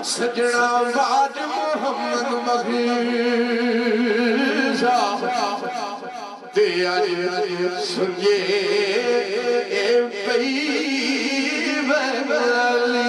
सजना बाज मोहम्मद मखीसा ते आज सुने पई बंगाली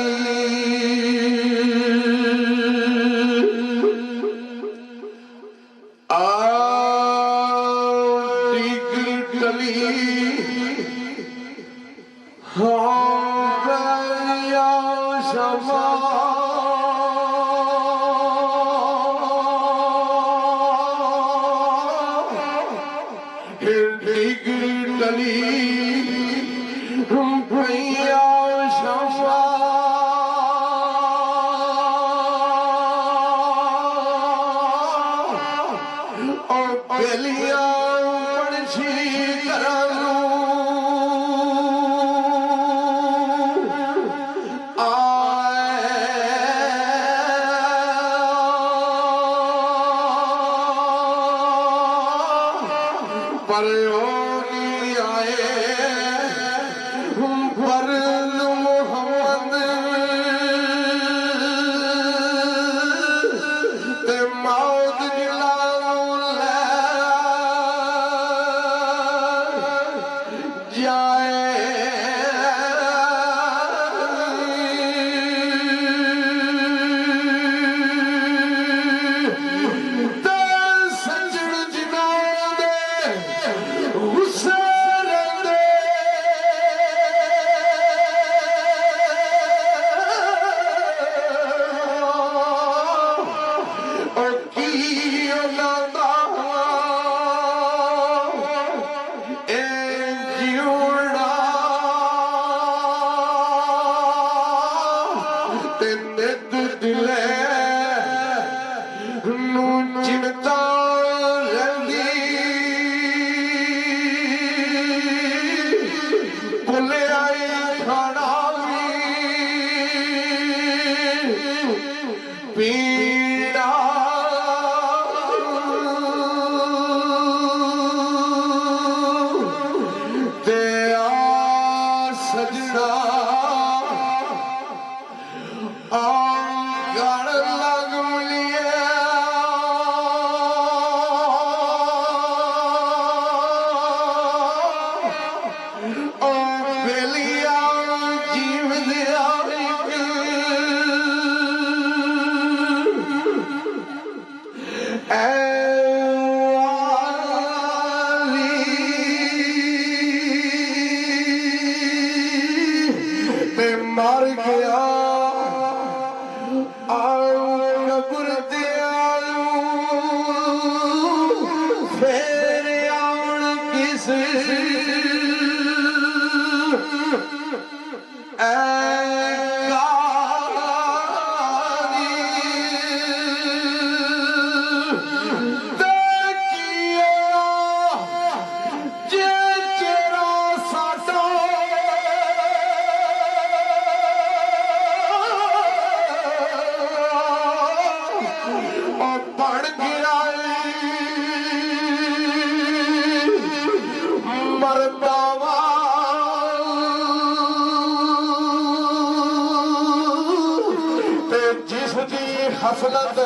हसनत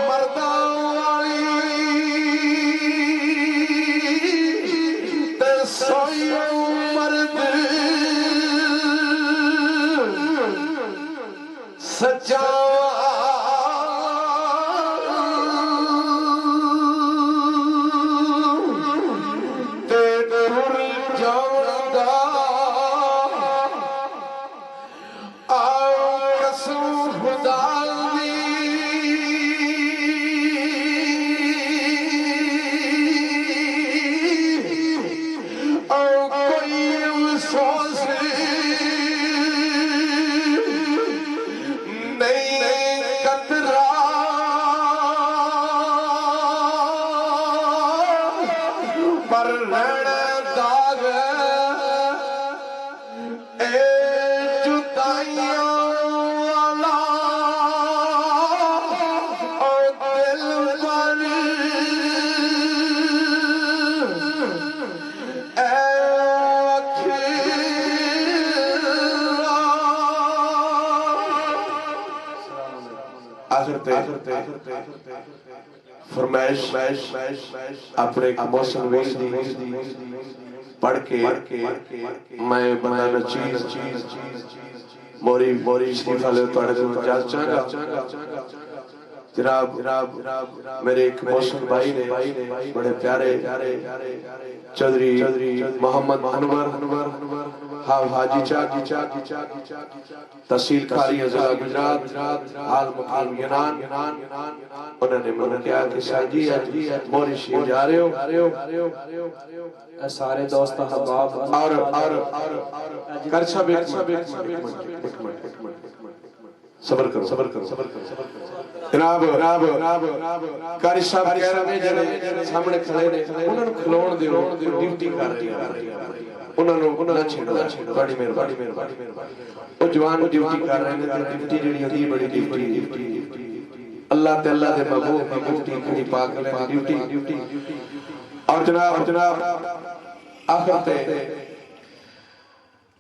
मर्दा ते सोई मर्द सच्चा ते दूर जावदा जुदाइयां वाला आखिर ते फरमाइश अपने मौसम वीर दी पढ़ के मैं बंदा नचीज मोरी शरीफ वाले तुहाडे कोल जा चाहांगा जनाब मेरे एक मौसम भाई ने बड़े प्यारे चौधरी मोहम्मद अनवर हाजी चा तहसील खाली जिला गुजरात हाल मुकाम यूनान उन्होंने मुझे कहा कि सर जी मोरी शरीफ जा रहे हो सारे दोस्त अहबाब और कर सब सबर करो जनाब कारी साहब कह रहे ने जेड़े सामने खड़े ने उन्हां नु खलोण दिओ ड्यूटी कर रहे हैं उन्हां नु ना छेड़ो बड़ी मेहरबानी ओ जवान ड्यूटी कर रहे ने ते ड्यूटी जेड़ी होंदी बड़ी ड्यूटी अल्लाह ते अल्लाह दे महबूब की ड्यूटी खड़ी पाक ले ड्यूटी और जनाब आखिर ते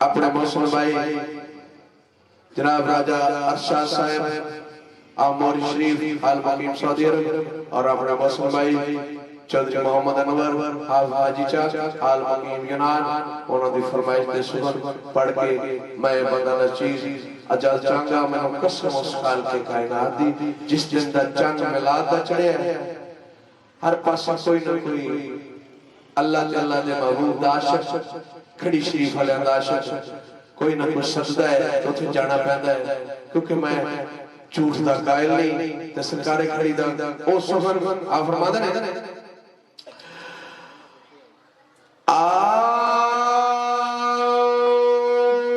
अपने मौसम भाई जनाब राजा अरशद साहब मोरी शरीफ आल मुकीम सऊदी अरब और अपना मौसम भाई चौधरी मोहम्मद अनवर हाजी चा आल मुकीम यूनान उन्होंने दी फरमाइश दे सुबह पढ़ के मैं बंदा नचीज अजल चांगा मैं कसम उस खाल के कायनात दी जिस दिन दा चंग मिलाद दा चढ़िया हर पासा कोई ना कोई अल्लाह ताला दे महबूब दा आशिक खड़ी शरीफ वाले दा आशिक कोई ना कोई सजदा है उथे जाना पैंदा है क्योंकि मैं झूठ दा कायल नहीं ते सरकारे खड़ी दा ओ सुफन आ फरमादा ने आ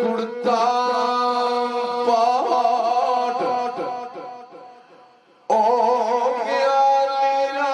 कुड़ता पाट ओ गया लीरा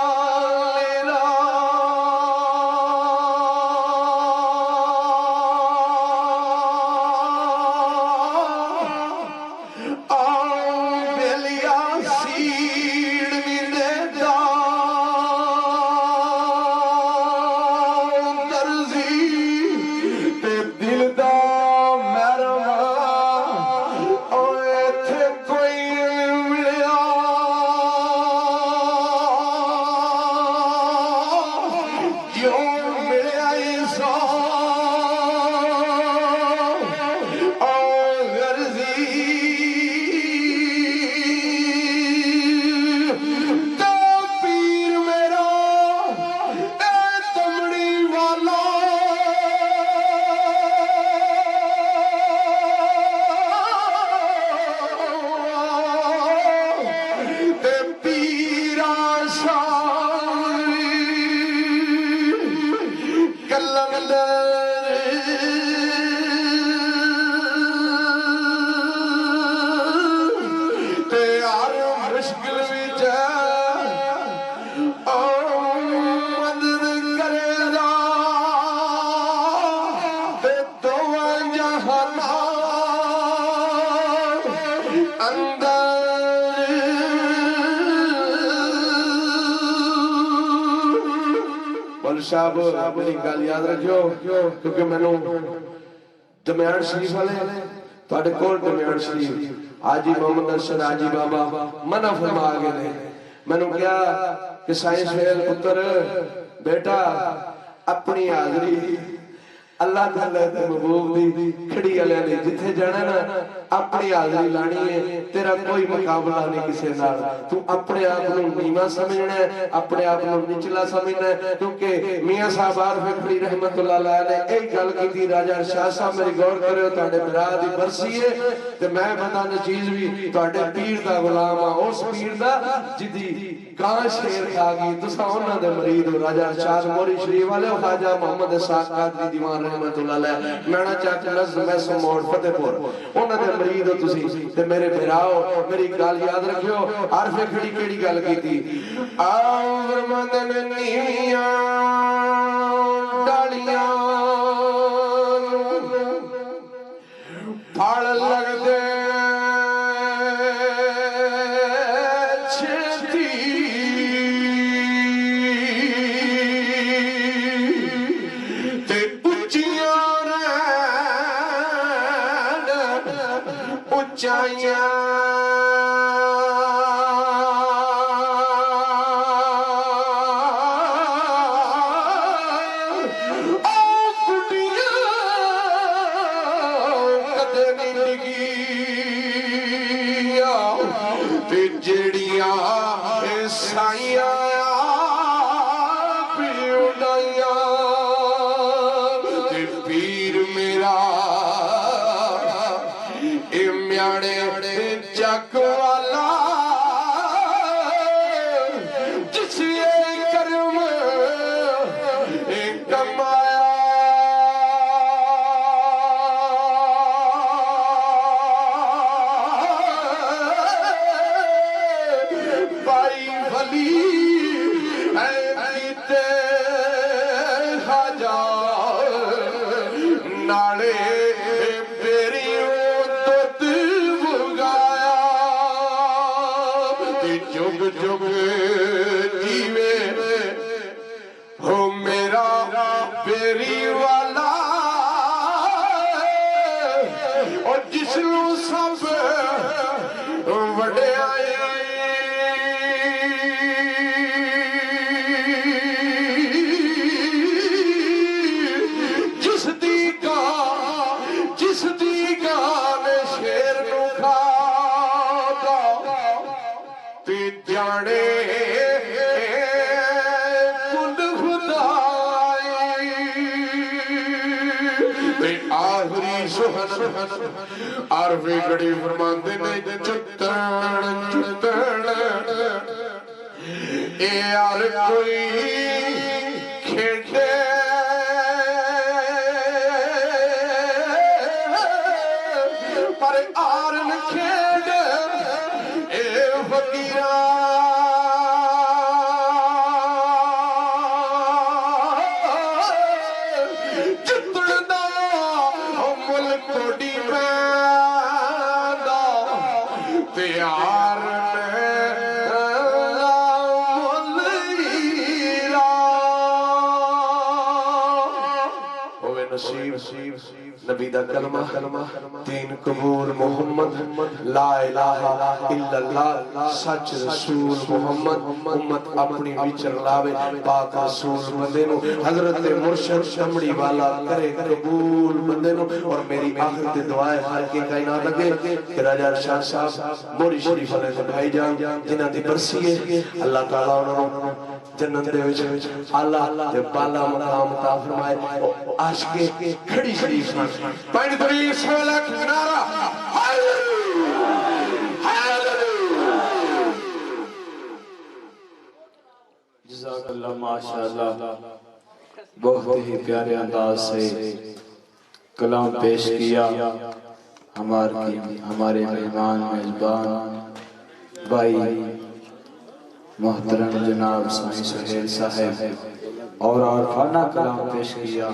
साहब मेरी गल याद रखियो क्योंकि मैनू दमियान शरीफ वाले तुहाडे कोल दमियान शरीफ हाजी मोहम्मद अरशद हाजी बाबा मना फरमा गए ने मैनू कहा कि साइंस फेल पुत्र बेटा अपनी हाजरी अल्लाह ताला दे महबूब दी खड़ी वाले ने जिथे जाना ना अपनी हाजरी लानी है तेरा कोई मुकाबला नहीं किसी नाल तू अपने आप को नीवा समझना है अपने आप को निचला समझना है क्योंकि मियां साहब आरिफ फकरी रहमतुल्लाह अलैह ने एक गल की राजा अरशद साहब मेरी गौर करियो तुहाडे मिरा दी बरसी है ते मैं बंदा नचीज भी तुहाडे पीर दा गुलाम हां उस पीर दा जिदी कां शेर खा गई तुसा उन्हां दे मरीद हो राजा अरशद मोरी शरीफ वाले ख्वाजा मोहम्मद इसाक कादरी दीवान रहमतुल्लाह अलैह मैना चाक नज़्म में समोड़ फतेहपुर उन्हां दे मरीद हो तुसी ते मेरे भराओ मेरी गल याद रखियो आरिफ खड़ी केड़ी गल कीती आओ फरमांदे ने नीवियां डालियां फल लगदे ऊंचाइयां जेड़ियां साइयां पिउडाइया पीर मेरा ए म्याड़े जग वाला जिस कर्म कमाया भाई भली खाजा नाले मेरी दुध बुगाया जुग जुग जीवे हो मेरा बेरी वाला और जिसनू सब वड्याई जिसदी गान शेर नू खाता ते जाने कुल खुदाई ते आखिरी सुहन आरवे गड़ी फरमांदे ने चुत्तण चुत्तण ए यार कोई खेड़े पर आरन खेड़ ए फकीरा जितड़ा मुल कोडी पैदा ते आरन मुल हीरा होवे नसीब नबी दा कलमा दीन कबूल मोहम्मद ला इलाहा इल्लल्लाह सच रसूल मोहम्मद उम्मत अपनी विचर लावे पाक रसूल बंदे नु हजरत मुर्शिद शमड़ी वाला करे कबूल बंदे नु। और मेरी आखिर ते दुआ है हर के कायनात अगे कि राजा अरशद साहब मोरी शरीफ वाले दे भाईजान जिन्हां दी बरसी है अल्लाह ताला उन्हां नु जन्नत दे विच आला ते बाला मकाम ता फरमाए। आशिके खड़ी शरीफ पानी तरी सोला किनारा जज़ाकल्लाह माशाअल्लाह बहुत ही प्यारे अंदाज से कलाम पेश किया हमारे मेहमान मेजबान भाई मोहतरम जनाब साईं सुहेल साहब और आरफाना कलाम पेश किया।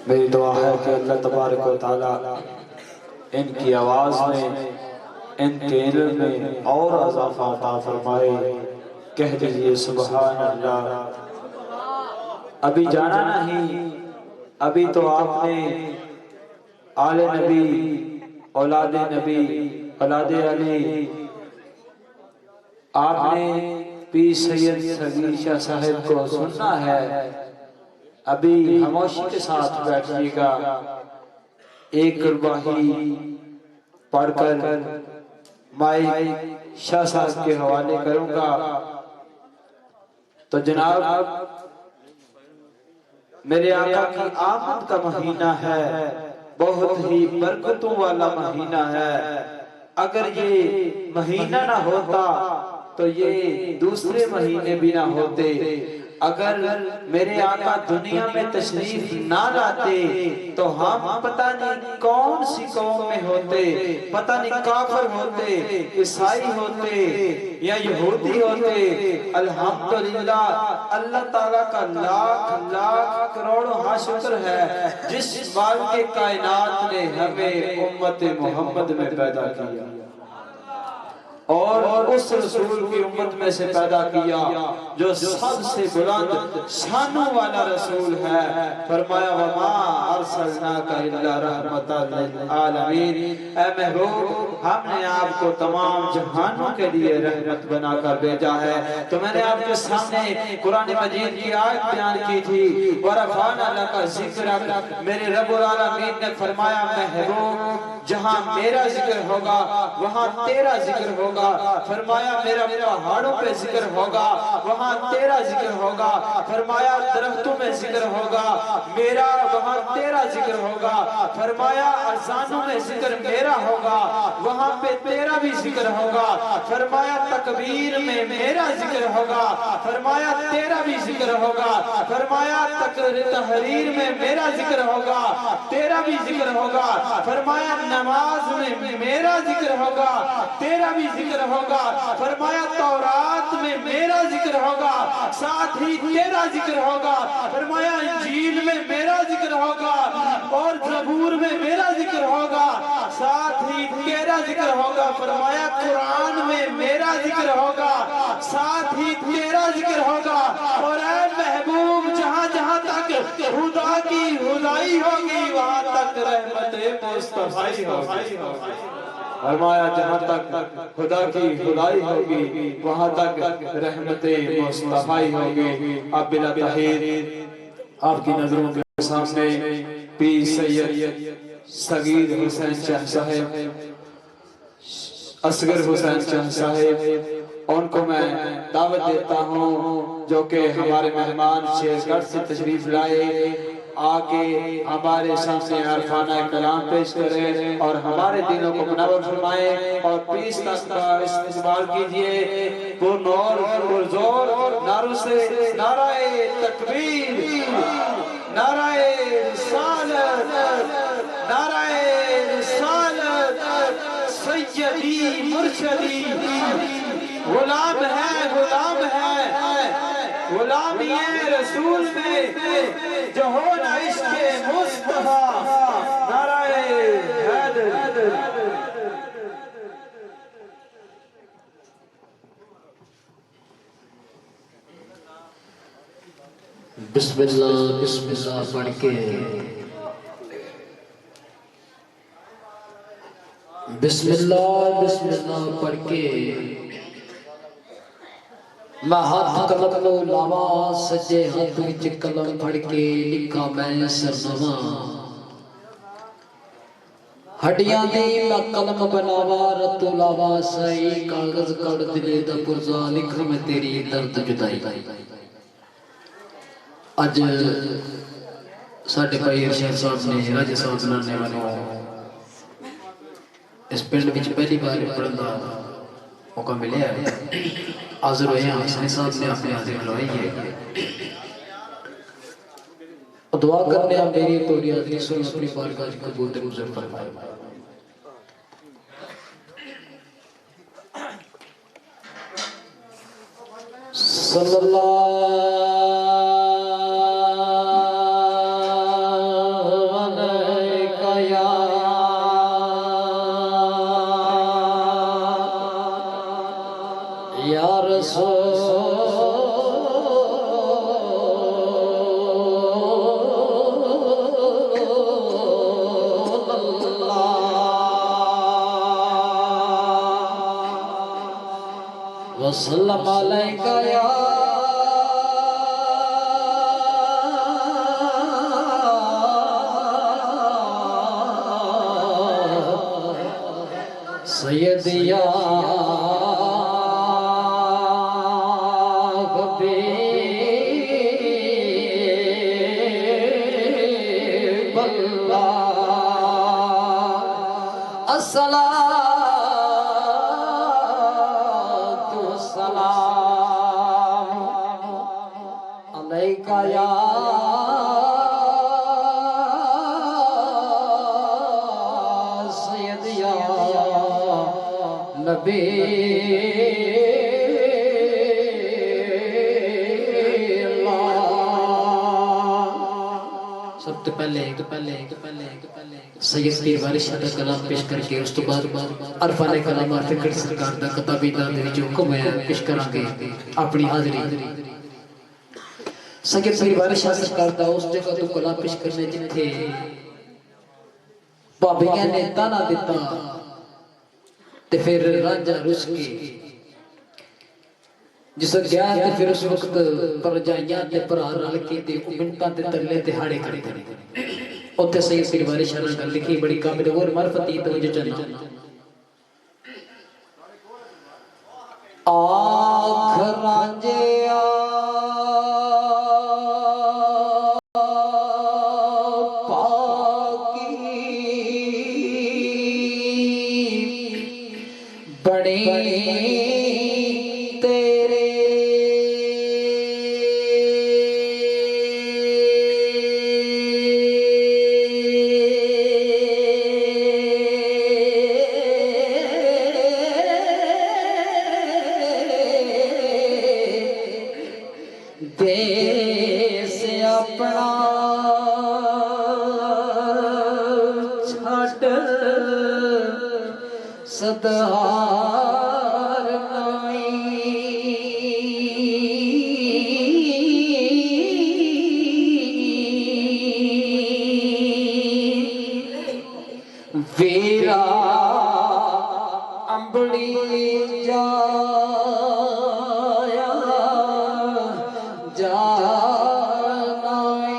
मेरी दुआ है कि अल्लाह तबारक व तआला इनकी आवाज में इनके इल्म में और इजाफा अता फरमाए। कह दीजिए सुभान अल्लाह। अभी जाना नहीं, अभी तो आपने आले नबी औलादे अली आपने पी सैयद सगीर शाह साहब को सुनना है। अभी खामोशी के साथ बैठिएगा। एक रुबाही पढ़कर माइक शाह साहब के हवाले करूंगा। तो जनाब मेरे आका की आमद का महीना है, बहुत ही बरकतों वाला महीना है। अगर ये महीना ना होता तो ये दूसरे महीने भी ना होते। अगर मेरे आका दुनिया में तशरीफ ना लाते तो हम पता नहीं कौन सी कौम में होते, पता नहीं काफिर होते, ईसाई होते या यहूदी होते। अल्हम्दुलिल्लाह अल्लाह ताला का लाख लाख करोड़ों हाँ शुक्र है जिस बाल के कायनात ने हमें उम्मत मोहम्मद में पैदा किया। और उस रसूल की उम्मत में से पैदा किया जो सबसे बुलंद शानों वाला रसूल है। फरमाया वमा अरसलनाका इल्ला रहमतल लिल आलमीन, ऐ महबूब हमने आपको तमाम जहानों के लिए रहमत बनाकर भेजा है। तो मैंने आपके सामने कुरान मजीद की आयत बयान की थी, वरफाना लका जिक्रक, मेरे रब्बुल आलमीन ने फरमाया महबूब जहां मेरा जिक्र होगा वहां तेरा जिक्र होगा। फरमाया मेरा पहाड़ों पे जिक्र होगा वहां तेरा जिक्र होगा। फरमाया दरख्तों में जिक्र होगा मेरा, वहां तेरा जिक्र होगा। फरमाया अजानों में जिक्र मेरा होगा वहां पे तेरा भी जिक्र होगा। फरमाया तकबीर में मेरा जिक्र होगा, फरमाया तेरा भी जिक्र होगा। फरमाया तहरीर में मेरा जिक्र होगा, तेरा भी जिक्र होगा। फरमाया नमाज में मेरा जिक्र होगा, तेरा भी जिक्र होगा। फरमाया तौरात में मेरा जिक्र होगा, साथ ही तेरा जिक्र होगा। फरमाया इंजील में मेरा जिक्र होगा और ज़बूर में मेरा जिक्र होगा, साथ ही तेरा जिक्र होगा। फरमाया कुरान में मेरा जिक्र होगा, साथ ही तेरा जिक्र होगा। और ऐ महबूब जहां जहां तक खुदा की खुदाई होगी वहां तक रहमते मुस्तफाई होगी। फरमाया जहां तक खुदा की खुदाई होगी वहां तक रहमते मुस्तफाई होगी। अब बिला तहीर आपकी नजरों के सामने पीर सैयद सगीर हुसैन शाह साहब, असगर हुसैन शाह साहब, उनको मैं दावत देता हूँ जो कि हमारे मेहमान शेरगढ़ से तशरीफ लाए, आके हमारे सामने अरफाना कलाम पेश करें और हमारे दिलों को मुनव्वर फरमाए। और पीस तक का इस्तेमाल कीजिए पुरनूर पुरजोर नारों से, नाराए तकबीर, नाराए रिसालत, नाराए रिसालत। सैयदी मुर्शदी गुलाम है, गुलाम है, गुलामी है रसूल में जो हो ना इश्क़े मुस्तफा। नाराए हैदर। बिस्मिल्लाह बिस्मिल्लाह पढ़ के, बिस्मिल्लाह बिस्मिल्लाह पढ़ के मैं हाथ कलम लो लावा, सज्जे हाथ विच कलम फड़ के लिखा मैं सरनामा। हड्डियां दी मैं कलम बनावा, रत्तू लावा सही कागज कड़ दिले दा पुरजा, लिखा मैं तेरी दर्द जुदाई। अज साडे भाई अरशद साहब ने राजे साहब नाने वालों इस पिंड विच पहली बार पढ़न दा मौका मिले है। हाजिर हुए हैं हसनी साहब ने अपने हाजिर करवाई है। दुआ करने आप मेरी तोड़ी हाजिरी सुन अपनी बारगाह कबूल ते गुज़र फरमाए। सल्लल्लाहु वसल्लम अलैका या सैयदी या हबीब अल्लाह। अस्सलातु वस्सलाम अलैका या सैयदी या नबी सबसे पहले सैयद पीर वारिस शाह दा कलाम पेश करके उस तो बाद अरफाने कलामात फिक्र सरकार दा किताबी दा दे विच हुक्म है पेश करांगे अपनी हाज़री। सैयद पीर वारिस शाह सरकार दा उस जगह तो कलाम पेश करने जिथे भाभियां ने ताना दिता ते फिर रांझा रुस के जिस गया ते फिर उस वक्त परजाइयां ते भरा रल के ते मिंटां ते तरले ते हाड़े करदे ने। उत्थे सैयद पीर वारिस शाह ने गल लिखी बड़ी काबिल और मार्फती तवज्जो चलना। आख रांझिया बड़ी तेरे देश अपना छट सदार वीरा अंबड़ी जाया जानाई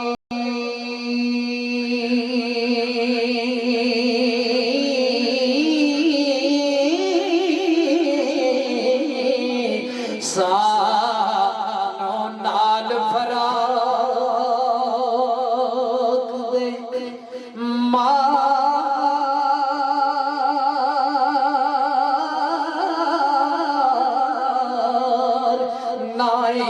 सानो नाल फराक दे मार नाई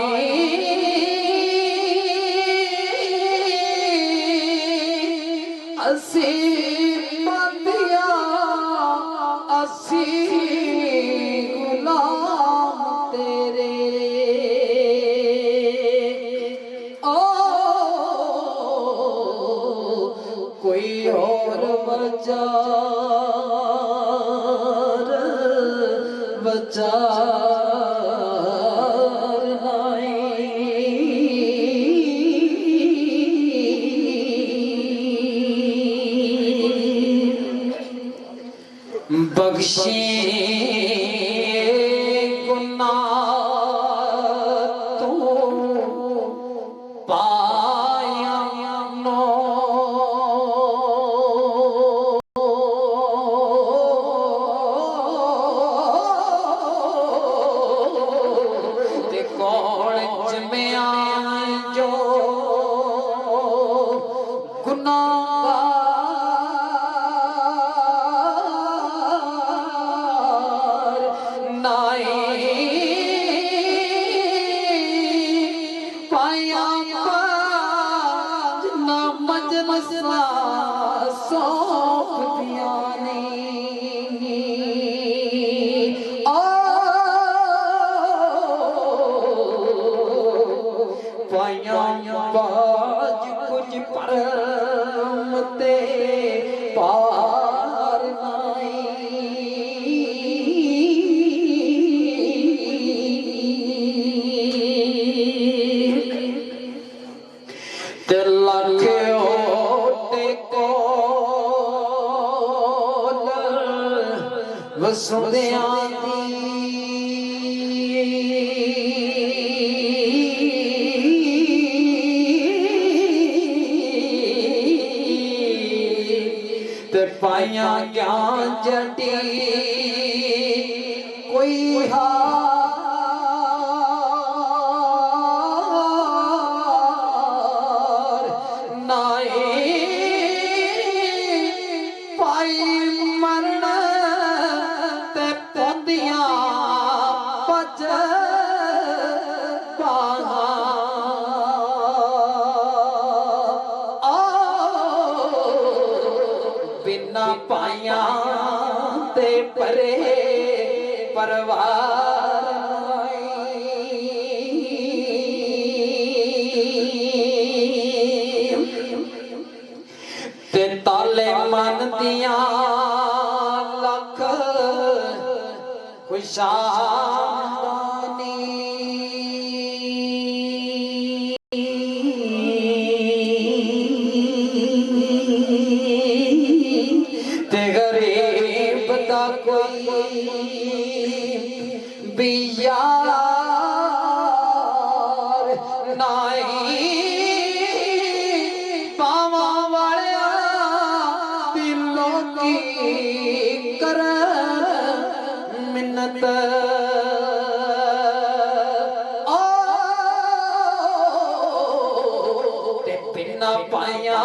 असी बंदिया असी गुलाम तेरे ओ कोई और वचार नहीं बख्शे गुनाह तू पाया नो ते कॉलेज में आए जो गुनाहगार नाई पाया पाज ना मजमसा सौंप दिया नहीं पाया पाज कुछ परमते पार नहीं ते लख ओटे कोल वसुंदियां ते पाया ज्ञान जटी कोई हार नाई पाई मरण ते पौंदियां पज बिना पाया ते परे परवार ताले मन दिया लख खुशादानी ते गरीब दा कोई भी यार नहीं पावा वाले दिलों की कर मिन्नत ते बिना पाया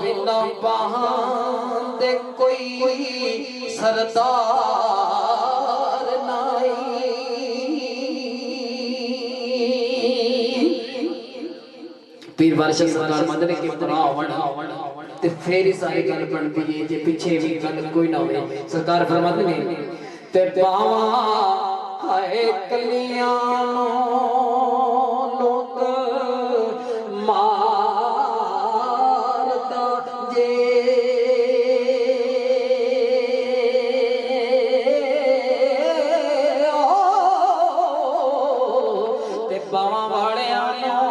बिना बहादे कोई सरदार नहीं। पीर बादशाह सरकार मदद के भरा ते फिर ही सारी गल बनती है जे पीछे भी गल कोई ना होवे। सरकार फरमाते ने ते पावा हाय कलियां लोक मारदा जे ते पावा वालियां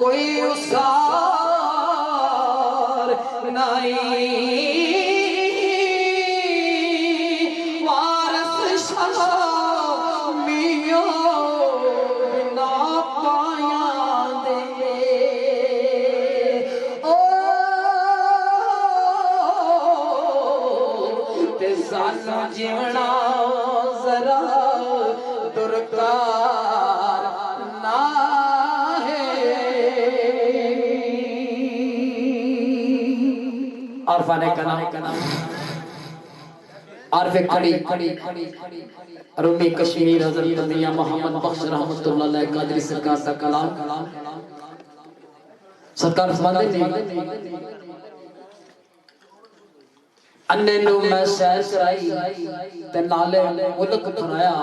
कोई उसार नहीं। वारस शामियों बिना पाया दे ओ ते सानू जीवना जरा दुरकार ना आरफाने कलाम आरफे खड़ी रूमी कश्मीर हजरत मियां मोहम्मद बख्श रहमतुल्लाह अलैह कादरी सरकार दा कलाम। सरकार फरमाते ने अन्ने नु मैं सैर कराई ते नाले मुल्क फराया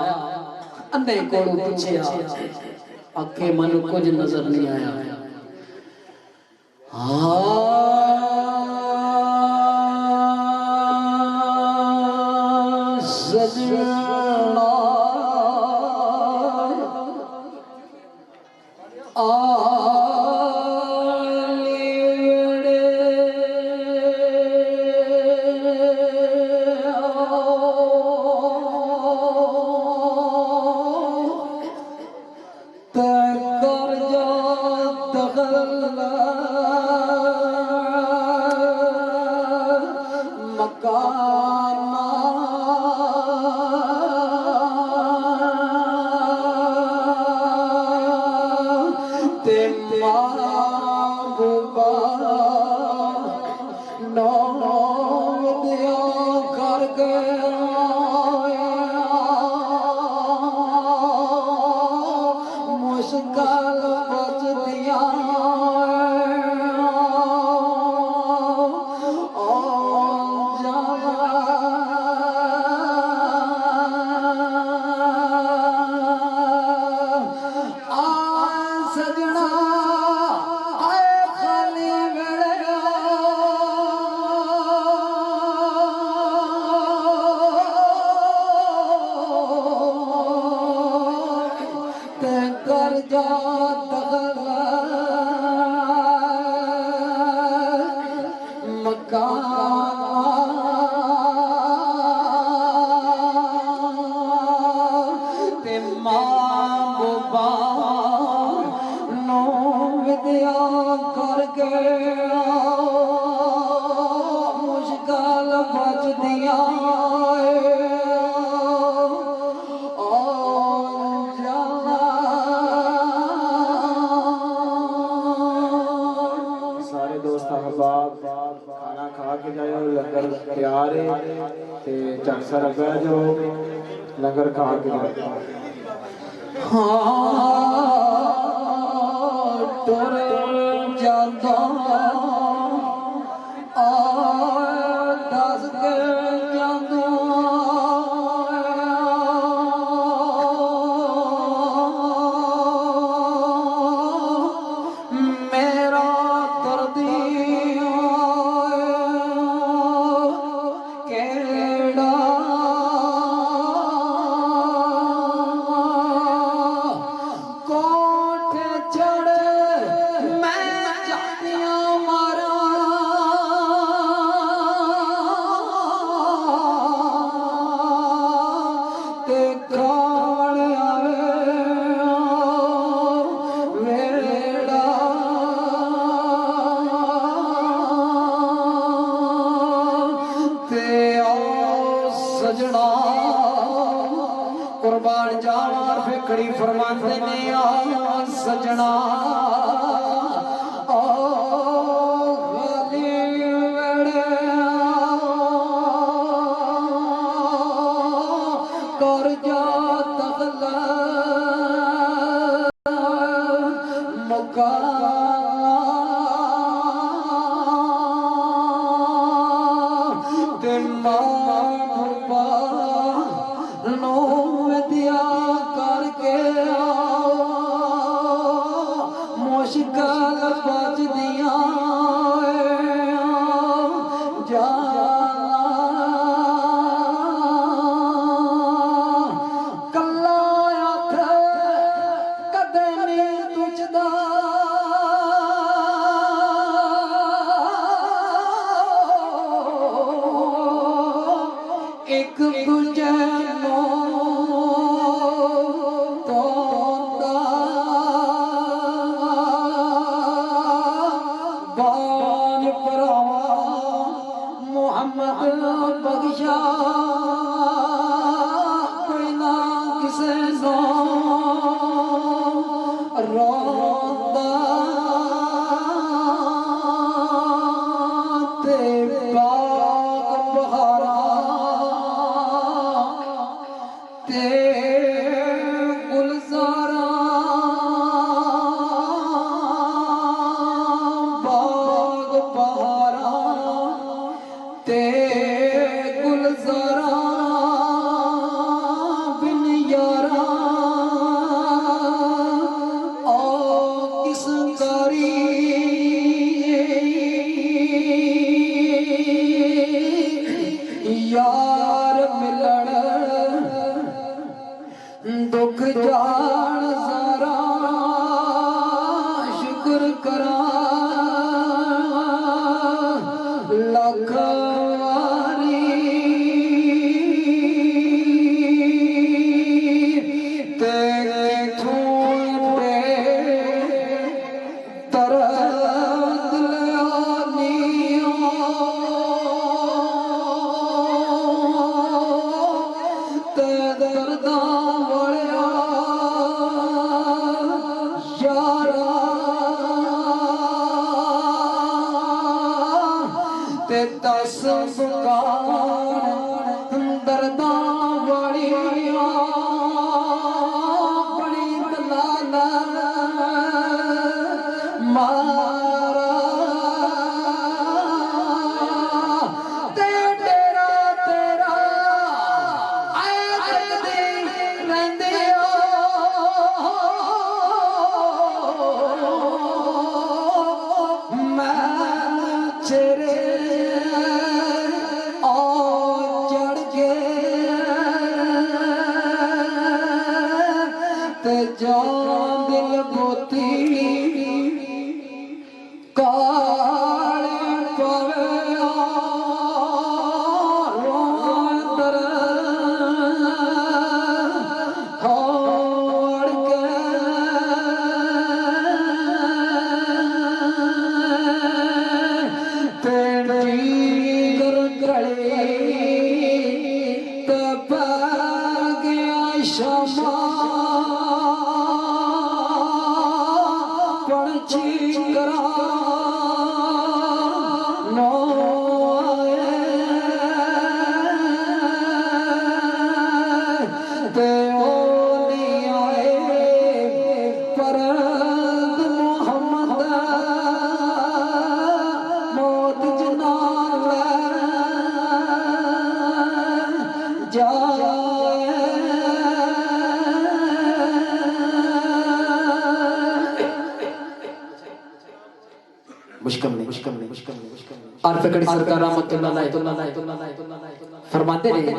अन्ने कोलों पूछया आखे मनु कुछ नजर नहीं आया। सजना आलिवड़े कर जा दगला मकाना ते महबूबा नौ दिया कर गया मुश्किल बच दिया सजना आए खाली वेड़े ते कर जा दगला मकान ते महबूबा नो विद्या कर गया मुश्किल बच दिया सारे दोस्त अहबाब खाना खा के जाओ लंगर तैयार है ते झट सर बह जाओ लंगर खा के जाओ। हाँ टुर जाता दस के जाता फकड़ी फरमाते ने आ सजना ओ गली वेड़े कर जा तगला मुका ते मां नो विद्या करके मुश्किल बच दिया जा कला आख कदे नहीं तुझदा एक दूजे मोहम्मद बख्शा कोई ना किसे नो रोंदा ते बाग बहारा ते गुलजारा बाग बहारा ते गुलजारा बिन यारा ओ किस कारी यार मिलण दुख जान सारा शुक्र करा लख ते दस बुकान दर्दा वालिया बड़ी दलाला मारा ते डेरा तेरा आए तकदी रहंदे मैं चेरे जान दिल मोती काले पवे रोंदर होड़ के तेरी कर गले ते पर गया शमा करा नो ते ओली आए पर मोहम्मद मौत जनाल जा और फकड़ी सरकार रहमतुल्लाह अलैह फरमाते हैं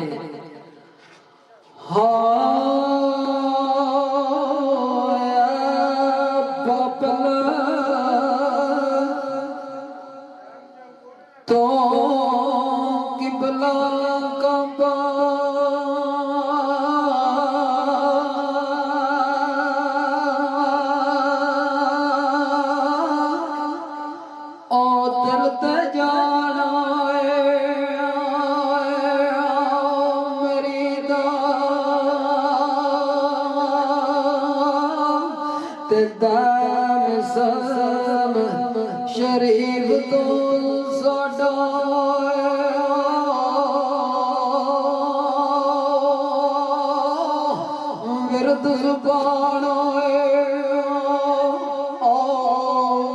तो किबला का मेरी दा सब शरीफ तो साडा विरद जुबान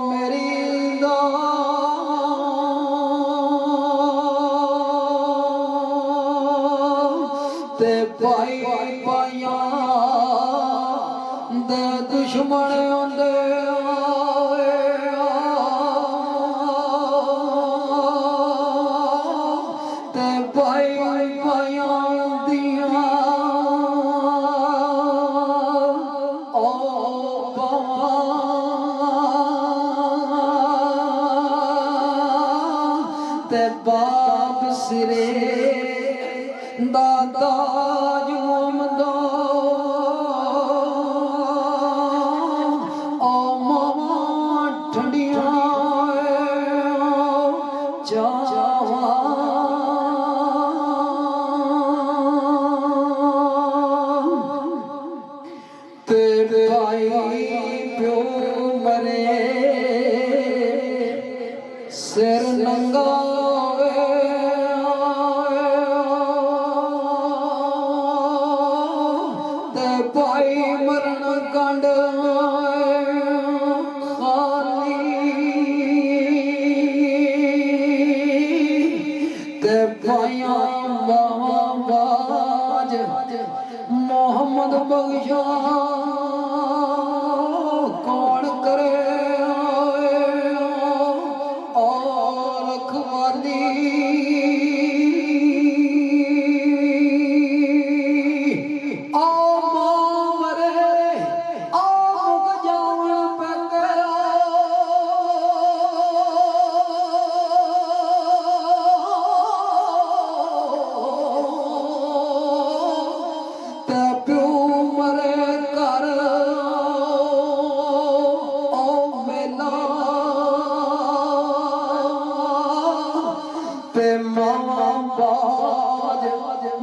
मेरी ते पाई पाइया दे दुश्मन आंदे ते पाई पाइया दिया ओ ते बाप सिरे दादा जुमदा ओ मामा ठंडिया चावा ते भाई प्यो मरे सिर नंगा भाई मरण कंड खाली ते भाइया बाज मोहम्मद बख्शा कौन करे और रखवाली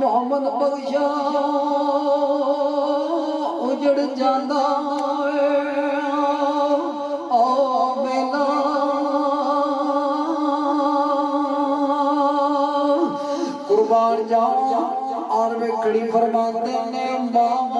मोहम्मद बख्शा उजड़ जांदा ओ मेला कुर्बान जाऊं और वे कड़ी फरमाते ने मामा